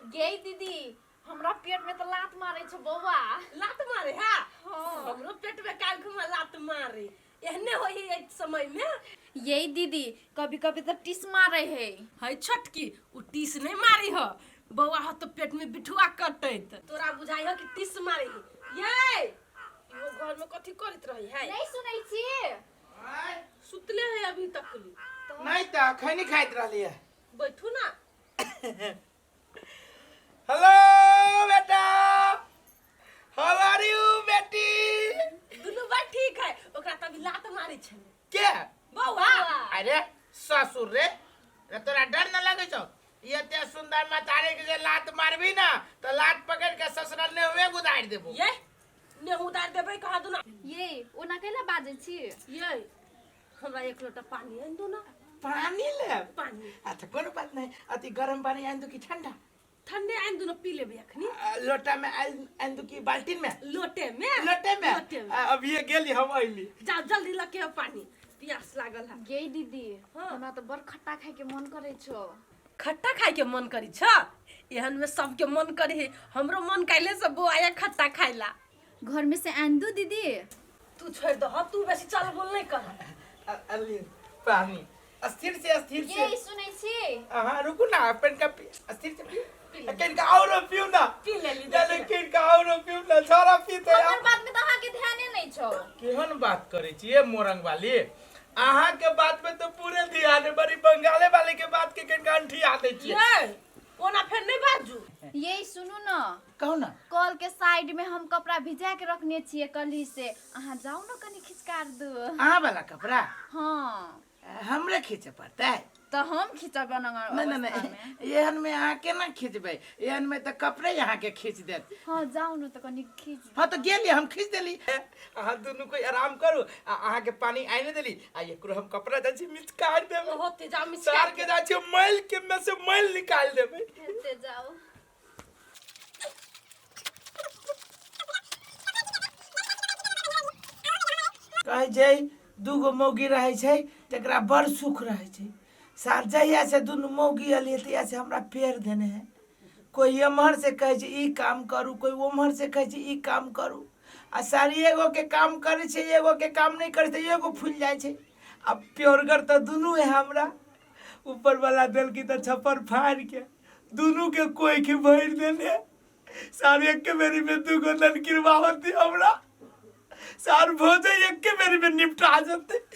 गे दीदी हमरा पेट में तो लात मारे छ बौआ। लात मारे हां हां हमरो पेट में काल घुमा लात मारे एहने होई एक समय में। ये दीदी कभी कभी तो टिस मारे है। है छोटकी उ टिस नहीं मारी हो बौआ हो तो पेट में बिठुआ कटैत तोरा बुझाई हो कि टिस मारी ये यो घर में कथि करत रही है नहीं सुनै छी। सुतले है अभी तक नहीं त खैनी खाइत रहली है। बैठू ना। हेलो बेटा, हाउ आर यू बेटी? दुनू बात ठीक है ओकरा तभी लात मारी छै के बौआ। अरे ससुर रे तोरा डर न लगे छौ? ये ते सुंदर मतारे के जे लात मारबी ना तो लात पकड़ के ससुराल ने हुए गुदार देबो। ये ने उतार देबै कहा दू ना। ये ओना कैला बाजे छी? ये हमरा एक लोटा पानी आन दो ना। पानी ले पानी अच्छा कोनो बात नहीं, अति गरम पानी आन दो कि ठंडा? ठंडे आन दो ना पी लेबे अखनी। लोटा में आन दो कि बाल्टीन में? लोटे में लोटे में। लोटे में। अब ये गेली हम आइली। जाओ जल्दी लके पानी प्यास लागल है। गे दीदी हाँ। हमरा तो बड़ खट्टा खाए के मन करे छो। खट्टा खाए के मन करी छ एहन में सबके मन करी है हमरो मन काइले से बो आया खट्टा खाइला। घर में से आन दो दीदी। तू छोड़ दो तू बेसी चल बोल नहीं कर। अली पानी अस्थिर से ये सुनै छी। हाँ रुको ना अपन का अस्थिर से पी किन का और पियो ना पी ले ली चलो किन का और पियो ना सारा पीते हमर यार। बात में तो अहाँ के ध्यान नहीं छो। केहन बात करे छी ये मोरंग वाली? अहाँ के बात में तो पूरे ध्यान है, बड़ी बंगाले वाले के बात के किन का अंठी आते छी। ये ओना फिर नहीं बाजू। ये सुनू ना कहो ना कल के साइड में हम कपड़ा भिजा के रखने छिए कली से, अहाँ जाओ ना कनी खिचकार दो। अहाँ वाला कपड़ा हाँ हमरे खींचे पड़ता है? तो हम खिंचब नहीं नहीं नहीं एहन में अहाँ केना खींचबै? एहन में तो कपड़े यहाँ के खींच देत। हाँ जाओ ना तो कनी खींच। हाँ तो गेली हम खींच देली। अहाँ दोनों कोई आराम करू अहाँ के पानी आने देली आ एकरो हम कपड़ा दै छी मिचकार देबै। होते जा सार के जा छी मैल के में से मैल निकाल देबै। हेते जाओ। कहे छै दूगो मौगी रहे छै तकरा बड़ सुख रहे छै। सार जहिया से दुनू मौगी अलिए तहिया से हमरा पेड़ देने है। कोई एम्हर से कहे छै ई काम करू, कोई ओम्हर से कहे छै ई काम करू। आ सारी एगो के काम करे छै एगो के काम नहीं करे छै एगो फूल जाए छै। अब प्योरगर तो दुनू है हमरा। ऊपर वाला दल की तो छप्पर फाड़ के दुनू के कोई के भर देने। सार एक के मेरी में दूगो दल गिरवावती हमरा। सार भोजे एक के मेरी में निपटा जाते।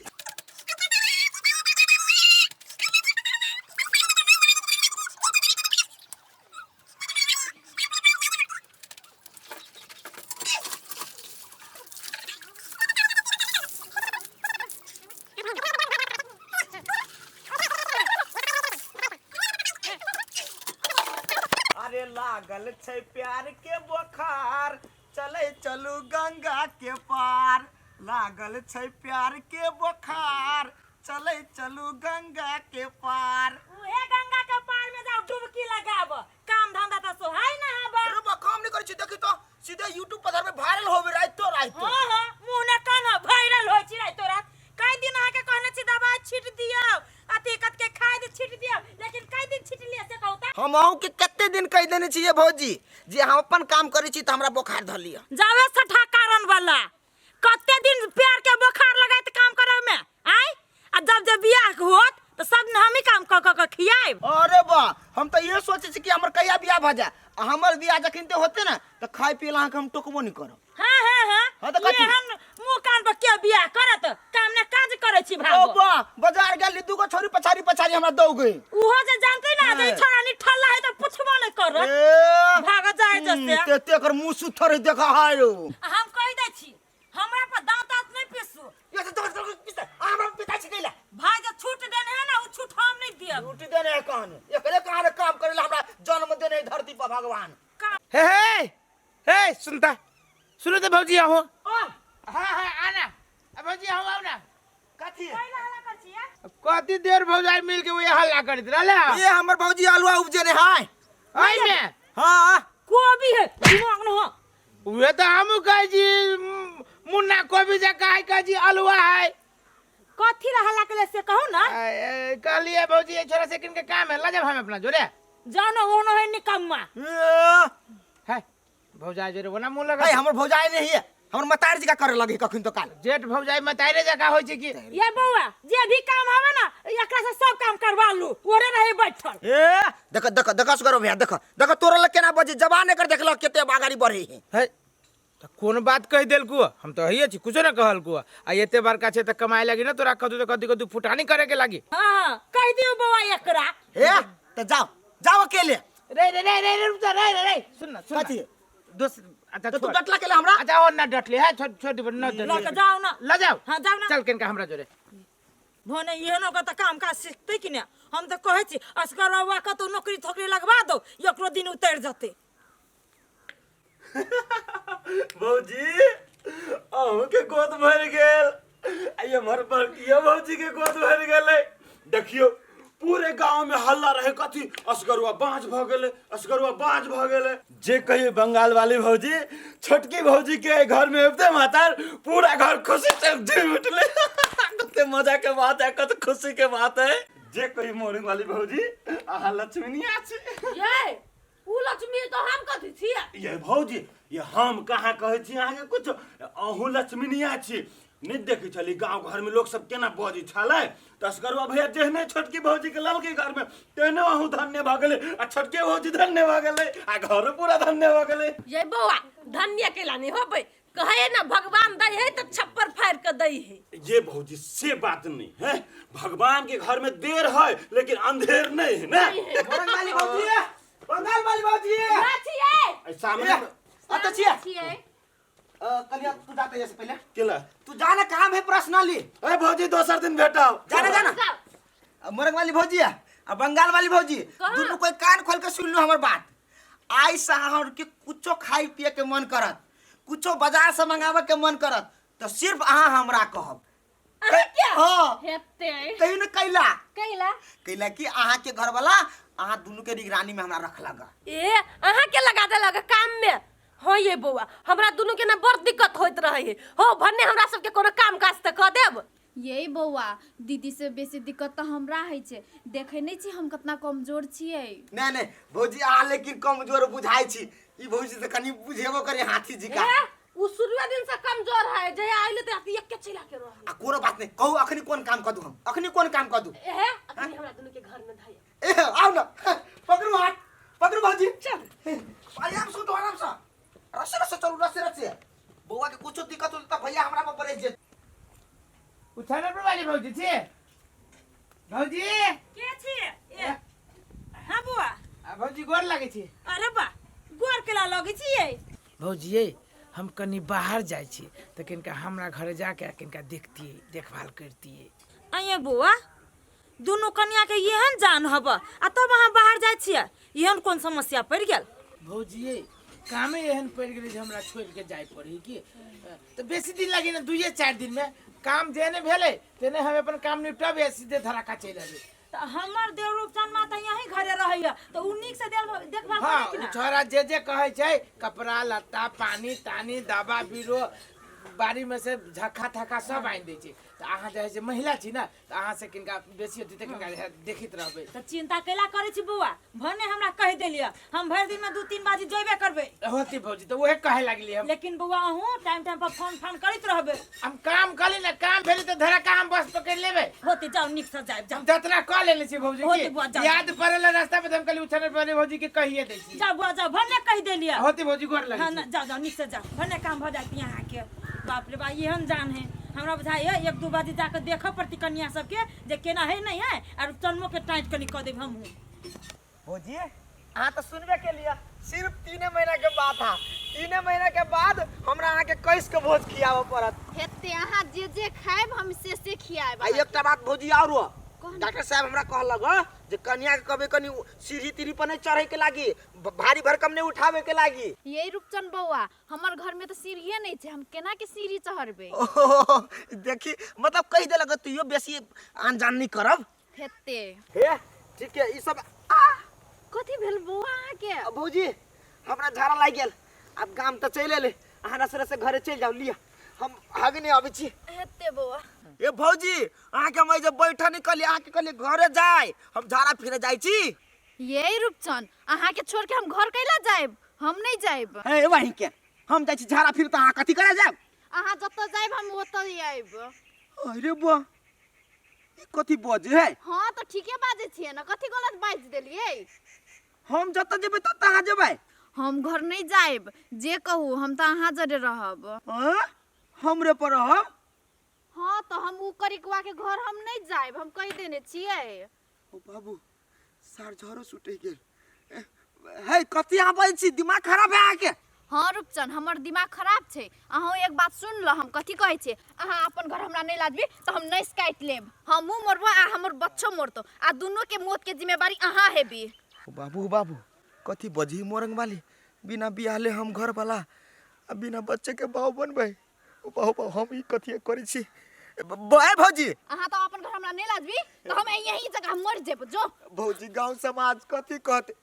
अरे लागल छै प्यार के बोखार चले चलू गंगा के पार। लागल छै प्यार के बोखार चले चलू गंगा के पार। ए गंगा के पार में जाओ डुबकी लगाब काम धंधा तो सोहाय ना हबा। अरे बा काम नहीं करे छी देखी तो सीधे YouTube पर धर में वायरल होबे रात तो रात। हां हां मुंह ने कान वायरल होय छी रात तो रात। कई दिन आके कहने छी दवाई छीट दियो अति कत के खाद छीट दियो लेकिन कई दिन छीट लिया से कहता। हम आहू के कते दिन कह देने छी ये भौजी जे हम अपन काम करे छी त हमरा बुखार ध लिया। जावे सठा कारण वाला कते दिन प्यार के बुखार लगाइत काम करे में आई आ जब जब बियाह होत तो सब न हम ही काम क खियाए। अरे बा हम तो ये सोचे छी कि हमर कहिया बियाह भ जाए। हमर बियाह जखन ते होते ना त खाय पियला के हम टोकबो नहीं करब। हां हां हां हाँ तो कथी? हम मुंह कान पर के बियाह करत काम ने काज करे छी ओ भागो। बा बाजार गेली दूगो छोरी पछारी पछारी हमरा दौ गई। उहो जे जानते ना जे हाँ। छोरा नि ठल्ला है तो पुछबो नहीं कर भाग जाए जैसे। ते कर मुंह सुथर देखा हाय रो। हम कह दे छी हमरा पर दांत दांत नहीं पिसू। ये तो पिता हमरा पिता छी कैला भाई जो छूट देने है ना वो छूट हम नहीं दियब। छूट देने कान एकरे कान काम करेला हमरा जन्म देने धरती पर भगवान। हे सुनता सुनो तो भौजी आओ। हाँ हाँ आना भौजी आओ ना। कथी पहिला हला कर छिया कति देर भौजाई मिल के वो हल्ला करत रहले। ये हमर भौजी आलुआ उपजे ने हाय आई में हां कोबी है दिमाग न हो। वे तो हमू कहे जी मुन्ना कोबी जे कहे जी अलुआ है। कथी हला के से कहू ना। कहलिए भौजी ये छोरा से किन के काम है ला जब हम अपना जोरे। जानो होनो है निकम्मा। है भौजाई जे रे ना मुंह लगा हमर भौजाई नहीं है, हमर मतार जी का करे लगे कखन तो काल। जेठ भौजाई मतारे जगह होय छै की ये बउआ जे भी काम आवे ना एकरा से सब काम करवा लू, ओरे रहे बैठल। देख देख देखस करो भैया, देख देख तोरा लग केना बजे जवान एकर देखल केते आगाड़ी बढ़े है। त कोन बात कह देल को हम तो हइए छी कुछो ना कहल को आ एते बड़का छै त कमाए लागी ना तोरा कदू त कदी कदू फुटानी करे के लागी। हां कह दियो बउआ एकरा। त जाओ जाओ अकेले। रे रुक जा रे सुन ना कथी दोस्त अच्छा तो तू डटला केले हमरा। अच्छा और ना डटले है छोटी बड़ ना डटले लक जाओ ना। ल जाओ हां जाओ ना। चल केनका हमरा जोरे भने एहनो का त काम का सीखते कि ना। हम तो कहै छी असगर बाबा का तो नौकरी थोकरी लगवा दो, एकरो दिन उतर जते। भौजी अहूँ के गोद भर गेल, आइए हमर बड़किया भौजी के गोद भर गेलै। देखियो पूरे गांव में हल्ला रहे कथी असगरुआ बाँझ भ गेलै, असगरुआ बाँझ भ गेलै। जे कहिए बंगाल वाली भौजी छोटकी भौजी के घर में अबते मातार पूरा घर खुशी से झूम उठले। कते मजा के बात है, कते खुशी के बात है। जे कहिए मोरिंग वाली भौजी आहा लक्ष्मी नहीं आछी। ये उ लक्ष्मी तो हम कथी छियै? ये भौजी ये हम कहाँ कहै छी अहाँ के कुछ, अहूँ लक्ष्मीनिया छी। नहीं देखै छली गांव घर में लोग सब केना बजै छलै, तस्करवा भैया जेहने छोटकी भौजी के ललके घर में तेहने अहूँ धन्य भ गेलै आ छोटके भौजी धन्य भ गेलै आ घर पूरा धन्य भ गेलै। ये बौआ धन्य केला नहीं होबै, कहे ना भगवान दै है तो छप्पर फाड़ के दै है। ये भौजी से बात नहीं है, भगवान के घर में देर है लेकिन अंधेर नहीं है ना। मोरंग वाली भौजी है, बंगाल वाली भौजी है। अच्छी है सामने आता छिए कलिया तू जाते जैसे पहले केला तू जाना काम है पर्सनली। ए भौजी दोसर दिन भेटाओ जाना जाना। मोरंग वाली भौजी है आ बंगाल वाली भौजी दोनों कोई कान खोल के सुन लो हमर बात। आई साहर के कुछो खाई पिए के मन करत, कुछो बाजार से मंगावे के मन करत तो सिर्फ अहाँ हमरा कहब। हां हेते कहीं न कैला कैला कैला कि अहाँ के घर वाला अहाँ दोनों के निगरानी में हमरा रख लगा। ए अहाँ के लगा दे लगा काम में। हो ये बौआ हमरा दोनों के ना बड़ दिक्कत होइत रहे हो, भन्ने हमरा सब के कोनो काम काज त क देब। यही बौआ दीदी से बेसी दिक्कत तो हमरा है छे, देखे नहीं छी हम कितना कमजोर छिए। नहीं नहीं भौजी आ लेकिन कमजोर बुझाई छी, ई भौजी से कनी बुझेबो करे हाथी जी का। उ शुरुए दिन से कमजोर है, जे आइले त एक के चिल्ला के रह। आ कोनो बात नहीं कहू अखनी कोन काम कर दू, हम अखनी कोन काम कर दू। ए अखनी हमरा दोनों के घर में धाय ए आओ ना पकड़ू हाथ पकड़ू भौजी चल आराम से तो आराम से रसे रसे चलू रसे रसे। बउआ के कुछो दिक्कत होता भैया हमरा पर पड़े जे उठाने पर वाली भौजी छे भौजी के छी? हां बुआ आ भौजी गोर लागे छी। अरे बा गोर केला लगे छी? भौजी हम कनी बाहर जाय छी त किनका हमरा घरे जाके किनका देखती देखभाल करती। आइए बुआ दोनों कन्या के एहन जान हब आ तब वहां बाहर जाय छियै, एहन कोन समस्या पड़ गेल? भौजी कामे एहन पड़ गेलै जे हमरा छोड़ के जाय पड़ी की त बेसी दिन लागी ना 2-4 दिन में काम जेने भेले तेने हम अपन काम निपटाबे सीधे धराका चल आबे। त हमर देवरूपचंद माता यहीं घरे रहैया त उ नीक से देखभाल करे कि ना? छोरा जे कहे छै कपड़ा लत्ता पानी तानी दवा बीरो बाड़ी में से झक्का थक्का सब आइन दै छै। त अहाँ जे है से महिला छी ना त अहाँ से किनका बेसी होती त किनका देखित रहबे। त चिंता कैला करे छी बुआ? भने हमरा कह देलिया हम भर दिन में 2-3 बाजी जइबे करबे। होती भौजी तो वहे कहे लागली हम। लेकिन बुआ अहूं टाइम पर फोन करत रहबे। हम काम कली ना काम भेले त धरा काम बस पकड़ लेबे। होती जाओ निक से जाए जाओ। जतना क लेले छी भौजी होती बुआ की जाओ। याद पड़ेला रास्ता पे हम कली उठने पड़े भौजी के कहिए दै छी। जाओ बुआ जाओ भने कह देलिया। होती भौजी गोर लगे हां छी। ना जाओ जाओ निक से जाओ भने काम भ जात यहां के। बाप रे बा एहन जान है हमरा बुझाई है 1-2 बाजी जाके देखो प्रति कन्या सब के जे केना है नहीं है और जन्मों के टाइट कनी क देब हम। भौजी अहाँ तो सुनबे के लिया सिर्फ 3 महीना के बात है, 3 महीना के बाद हमरा अहाँ के कैस के भोज खियावे पड़त। हेते अहाँ जे खाएब हम से खियाएब। आ एकटा बात भौजी और डॉक्टर साहब हमरा कहलक जे कन्या के कबे कनी सीढ़ी तीढ़ी पर नहीं चढ़े के लागी, भारी भरकम नहीं उठावे के लागी। यही रूपचंद बौआ हमर घर में तो सीढ़िए नहीं छे, हम केना के सीढ़ी चढ़बे? देखी मतलब कह देलक तू बेसी अनजान नहीं करब। हेते हे ठीक है ई सब कथी भेल बौआ अहाँ के? भौजी हमरा झाड़ा लाग गेल, अब गाम त चले ले अहाँ रसरे से घरे चल जाओ लिया हम आगे नहीं आबे छी। हेते बौआ ए भौजी अहाँ के मैं जब बैठा निकली अहाँ के कहली घरे जाए हम झाड़ा फिरे जाई छी। ये रूपचंद अहाँ के छोड़ के हम घर कैला जाएब? हम नहीं जाएब। हे वही के हम जाइ छी झाड़ा फिर त अहाँ कथी करे जाब? अहाँ जतऽ जाएब हम ओतऽ आएब। अरे बा ई कथी बजे है? हाँ तो ठीके बाजे छिए ना, कथी गलत बाज देलिए? हम जत जेबै तत अहाँ जेबै? हम घर नहीं जाएब, जे कहू हम तो अहाँ जरे रहब। हां हमरे पर रहब? हाँ तो हम उ करिकवा के घर हम नहीं जाएब, हम कह देने छिए। ओ बाबू सार झरो सुटै गेल। हे कथी आबै छी, दिमाग खराब है आके? हाँ रूपचंद हमर दिमाग खराब छे। अहाँ एक बात सुन ल, हम कथी कहै छे, अहाँ अपन घर हमरा नहीं लाजबी तो हम नहीं काट लेब। हमहू मरबो आ हमर बच्चो मरतो, आ दोनों के मौत के जिम्मेवारी अहाँ हेबी। बाबू बाबू कथी बजी मोरंग वाली, बिना बियाहले हम घर वाला आ बिना बच्चे के बाऊ बनबै? ओ बाबू हम ई कथी करै छी? बाय भौजी अहाँ तो अपन घर हमरा नहीं लाजबी तो हम यही जगह मर जेब। जो भौजी गांव समाज कथी कहते?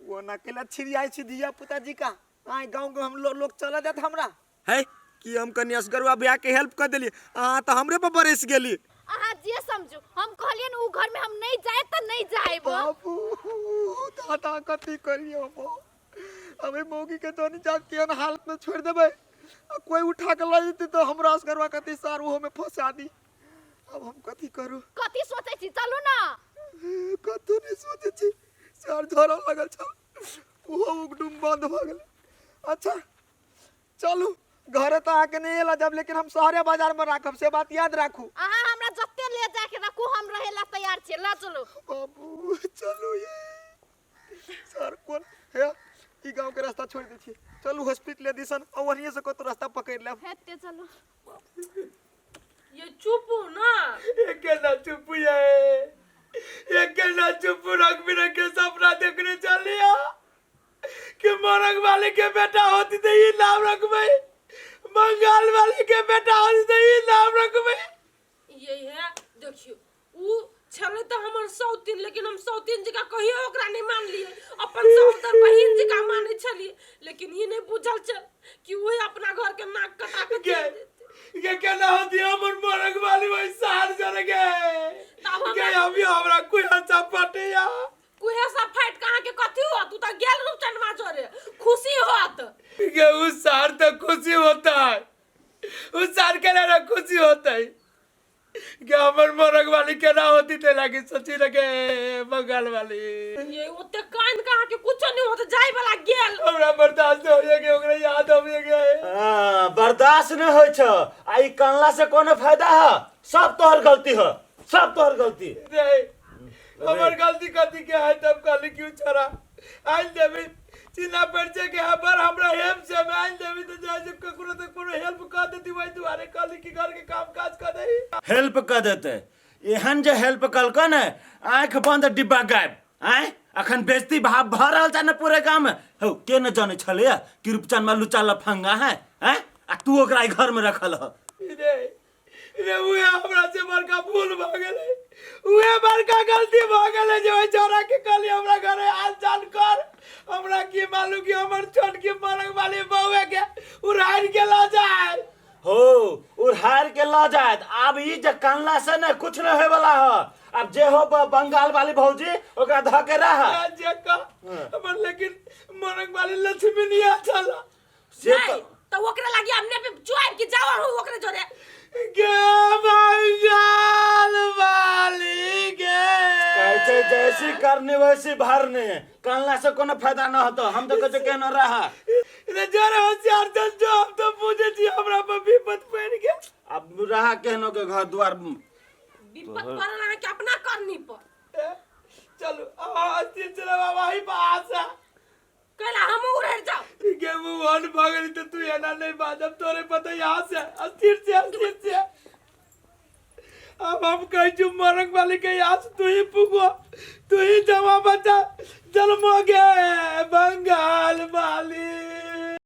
वो ना केला छिड़ियाई छी दिया पुताजी का आइ गांव के हम लोग चला जात हमरा है कि हम कनी असगरवा ब्याह के हेल्प कर देली, हां त हमरे पर बरस गेली। अहाँ जे समझू, हम कहलिए न उ घर में हम नहीं जाए तो नहीं जाएब। बाबू दादा कथी करियो बो, हमें मौगी के जोनी जा केन हालत में छोड़ देबै, कोई उठा के ले जेते तो हमरा असगरवा कथी सार वो में फंसा दी। अब हम कथी करू? कथी सोचे छी, चलू ना। कथू नहीं सोचे छी, सार झरा लगल छ, वो उगडुम बंद भ गेल। अच्छा चलू घरे तो आके नहीं एला जब, लेकिन हम शहरे बाजार में राखब, से बात याद राखू। अहाँ हमरा जत्ते ले जाके रखू, हम रहेला तैयार छी। ला चलो बाबू चलो ये सर कौन है, ई गांव के रास्ता छोड़ दी छी, चलू हॉस्पिटल दिसन और वहीं से को रास्ता पकड़ लेब। हेते चलो। ये चुप हो ना। एक ना चुप रख बिना के सपना देखने चलिया कि मोरंग वाले के बेटा होती तो ये नाम रखबै, बंगाल वाले के बेटा होती तो ये नाम रखबै। ये है देखियो, उ छले तो हमर सौतीन, लेकिन हम सौतीन जी का कहियो ओकरा नहीं मान लिए, अपन सौतर बहिन जी का माने छलिए, लेकिन ये नहीं बुझल छ कि वो अपना घर के नाक कटा के दे देते। ये केना होती हमर मोरंग वाली वही सार जर गए के अभी हमरा कोई अच्छा पटिया कोई ऐसा फाइट कहां के कथी हो, तू तो गेल रूपचंद माजरे खुशी होत के उस सार तो खुशी होता है, उस सार के ना खुशी होता है कि हमर मोरंग वाली केना होती ते लगी सोची लगे बंगाल वाली। ये ओते कान कहां के कुछ नहीं होत, जाय वाला गेल हमरा बर्दाश्त हो गया, ओकरा याद हो गया। हां बर्दाश्त न होय छ, आई कनला से कोनो फायदा है? सब तोहर गलती है, सब तोहर गलती। नहीं हमर गलती कथी के है, तब काली क्यों छोरा आज देवी चिन्हा परिचय के हबर हमरा हेल्प से मैं आज देवी तो जाय जब ककरो तो कोनो हेल्प कर देती वही दुआरे काली की घर के काम काज कर दे। हेल्प कर देते एहन जे हेल्प कलक न, आंख बंद डिब्बा गायब। आय अखन बेइज्जती भाव भ रहल छ न पूरे गांव में। हो के न जाने छले कि रूपचंद में लुचा लफंगा है, हैं? आ तू ओकरा घर में रखल ह। रे उहे हमरा से बड़का भूल भ गेलै, उहे बड़का गलती भ गेलै जे ओइ छोरा के कहली हमरा घरे आल जान कर। हमरा की मालूम कि हमर छोट के मरंग वाली बउए के उड़ाड़ के ला जाए। हो उड़ाड़ के ला जात। अब ई जे कनला से न कुछ न होय वाला ह। अब जे हो बंगाल वाली भौजी ओकरा ध के रह जे का हमर, लेकिन मरंग वाली लक्ष्मी नहीं आछला से नहीं तो ओकरा लागी हमने पे चुआब के जावा हो ओकरे जोरे गे बंगाल वाली गे। कहै जैसी करने वैसी भरने, कनला से कोनो फायदा न होतो। हम तो कहे के न रहा रे जरे होशियार चल जो, हम तो पूछे छी हमरा पर विपत पड़ गया। अब रहा केनो के घर द्वार विपत पड़ला के अपना करनी पर। चलो अस्थिर चला बाबा ही पास कहला हम उड़े जाओ गे मुंह भागली तो तू एना नहीं बाजब, तोरे पता यहाँ से अस्थिर से। अब हम कह चुप मरंग वाली के यहाँ से तू ही पुगो, तू ही जमा बचा जन्मोगे बंगाल वाली।